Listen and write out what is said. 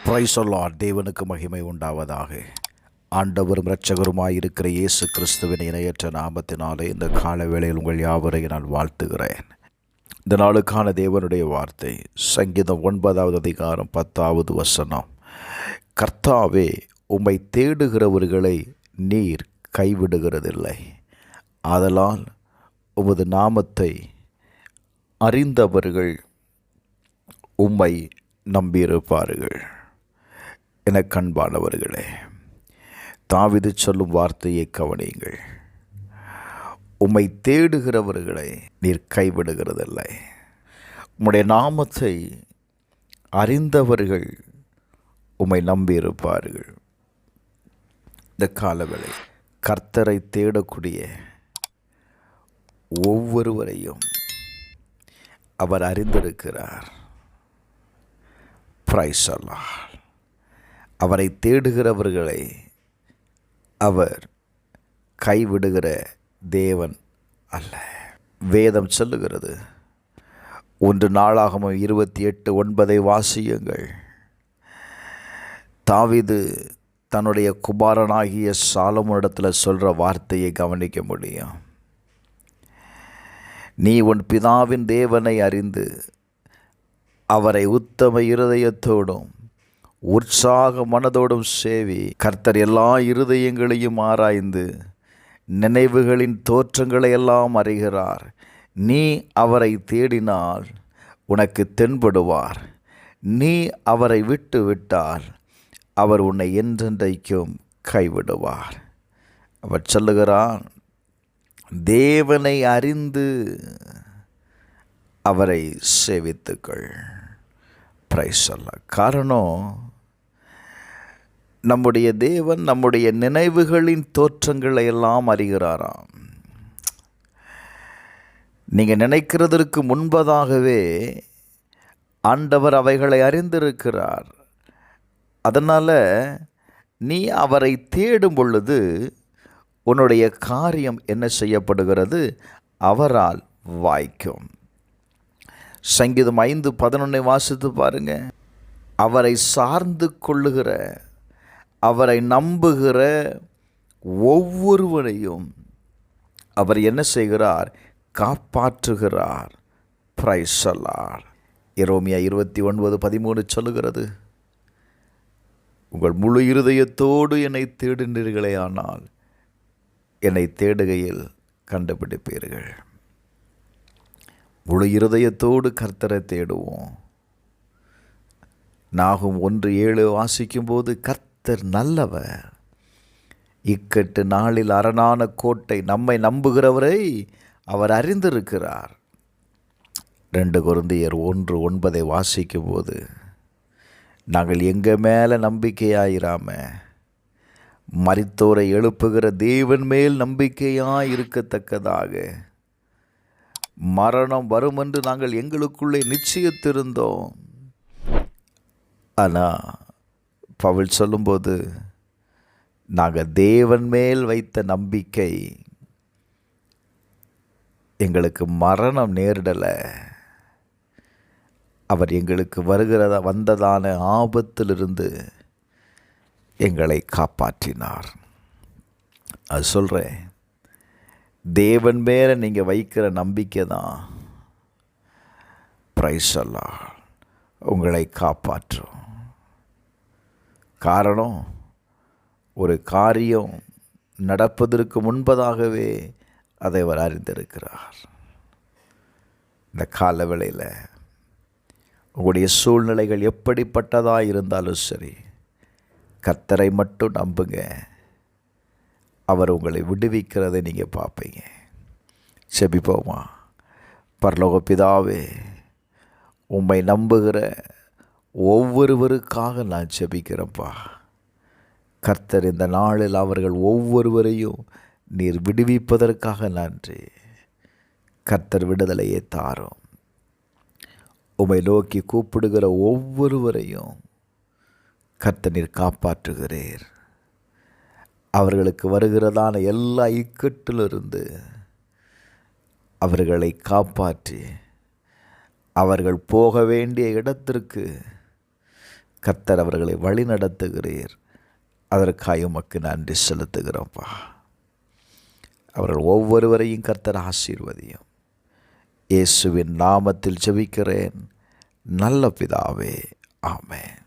Praise the Lord. தேவனுக்கு மகிமை உண்டாவதாக. ஆண்டவரும் இரட்சகருமாயிருக்கிற இயேசு கிறிஸ்துவின் இணையற்ற நாமத்தினாலே இந்த கால வேளையில் உங்கள் யாவரையும் நான் வாழ்த்துகிறேன். இந்த நாளுக்கான தேவனுடைய வார்த்தை சங்கீதம் 9வது அதிகாரம் 10வது வசனம். கர்த்தாவே, உம்மை தேடுகிறவர்களை நீர் கைவிடுகிறதில்லை. ஆதலால் உமது நாமத்தை அறிந்தவர்கள் உம்மை நம்பியிருப்பார்கள். எனக்கு அன்பானவர்களே, தாவீது சொல்லும் வார்த்தையை கவனியுங்கள். உம்மை தேடுகிறவர்களை நீர் கைவிடுகிறதில்லை. உம்முடைய நாமத்தை அறிந்தவர்கள் உம்மை நம்பியிருப்பார்கள். இந்த காலவேளை கர்த்தரை தேடக்கூடிய ஒவ்வொருவரையும் அவர் அறிந்திருக்கிறார். Praise the Lord. அவரை தேடுகிறவர்களை அவர் கைவிடுகிற தேவன் அல்ல. வேதம் சொல்லுகிறது, 1 நாளாகமம் 28:9 வாசியுங்கள். தாவீது தன்னுடைய குமாரனாகிய சாலமோனிடத்தில் சொல்கிற வார்த்தையை கவனிக்க முடியும். நீ உன் பிதாவின் தேவனை அறிந்து அவரை உத்தம இருதயத்தோடும் உற்சாக மனதோடும் சேவி. கர்த்தர் எல்லா இருதயங்களையும் ஆராய்ந்து நினைவுகளின் தோற்றங்களை எல்லாம் அறிகிறார். நீ அவரை தேடினால் உனக்கு தென்படுவார். நீ அவரை விட்டு விட்டால் அவர் உன்னை என்றென்றைக்கும் கைவிடுவார். அவர் சொல்லுகிறார், தேவனை அறிந்து அவரை சேவித்துக்கள். Praise the Lord. காரணம், நம்முடைய தேவன் நம்முடைய நினைவுகளின் தோற்றங்களை எல்லாம் அறிகிறாராம். நீங்கள் நினைக்கிறதற்கு முன்பதாகவே ஆண்டவர் அவைகளை அறிந்திருக்கிறார். அதனால் நீ அவரை தேடும் பொழுது உன்னுடைய காரியம் என்ன செய்யப்படுகிறது? அவரால் வாய்க்கும். சங்கீதம் 5:11 வாசித்து பாருங்க. அவரை சார்ந்து கொள்ளுகிற, அவரை நம்புகிற ஒவ்வொருவரையும் அவர் என்ன செய்கிறார்? காப்பாற்றுகிறார். Praise the Lord. எரேமியா 29:13 சொல்லுகிறது, உங்கள் முழு இருதயத்தோடு என்னை தேடினீர்களே ஆனால் என்னை தேடுகையில் கண்டுபிடிப்பீர்கள். முழு இருதயத்தோடு கர்த்தரை தேடுவோம். நாகும் 1:7 வாசிக்கும்போது, கர்த்தர் நல்லவர், இக்கட்டு நாளில் அரணான கோட்டை, நம்மை நம்புகிறவரை அவர் அறிந்திருக்கிறார். 2 கொரிந்தியர் 1:9 வாசிக்கும்போது, நாங்கள் எங்கள் மேலே நம்பிக்கையாயிராம மரித்தோரை எழுப்புகிற தேவன் மேல் நம்பிக்கையாய் இருக்கத்தக்கதாக மரணம் வரும் என்று நாங்கள் எங்களுக்குள்ளே நிச்சயித்திருந்தோம். ஆனால் பவுல் சொல்லும்போது, நாங்கள் தேவன் மேல் வைத்த நம்பிக்கை எங்களுக்கு மரணம் நேரிடலை. அவர் எங்களுக்கு வந்ததான ஆபத்திலிருந்து எங்களை காப்பாற்றினார். அது சொல்கிறேன், தேவன் மேலே நீங்கள் வைக்கிற நம்பிக்கை தான் பிரைஸ் தி லார்ட் உங்களை காப்பாற்றும். காரணம், ஒரு காரியம் நடப்பதற்கு முன்பதாகவே அதை அவர் அறிந்திருக்கிறார். இந்த கால வேளையில் உங்களுடைய சூழ்நிலைகள் எப்படிப்பட்டதாக இருந்தாலும் சரி, கர்த்தரை மட்டும் நம்புங்க. அவர் உங்களை விடுவிக்கிறதை நீங்கள் பார்ப்பீங்க. செபிப்போமா. பரலோக பிதாவே, உம்மை நம்புகிற ஒவ்வொருவருக்காக நான் செபிக்கிறேன்ப்பா. கர்த்தர் இந்த நாளில் அவர்கள் ஒவ்வொருவரையும் நீர் விடுவிப்பதற்காக நன்றி. கர்த்தர் விடுதலையை தாரும். உம்மை நோக்கி கூப்பிடுகிற ஒவ்வொருவரையும் கர்த்தர் நீர் காப்பாற்றுகிறீர். அவர்களுக்கு வருகிறதான எல்லா இக்கட்டிலிருந்து அவர்களை காப்பாற்றி அவர்கள் போக வேண்டிய இடத்திற்கு கர்த்தர் அவர்களை வழி நடத்துகிறீர். அதற்காக உமக்கு நன்றி செலுத்துகிறோம்ப்பா. அவர்கள் ஒவ்வொருவரையும் கர்த்தர் ஆசீர்வதியும். இயேசுவின் நாமத்தில் ஜெபிக்கிறேன் நல்ல பிதாவே, ஆமென்.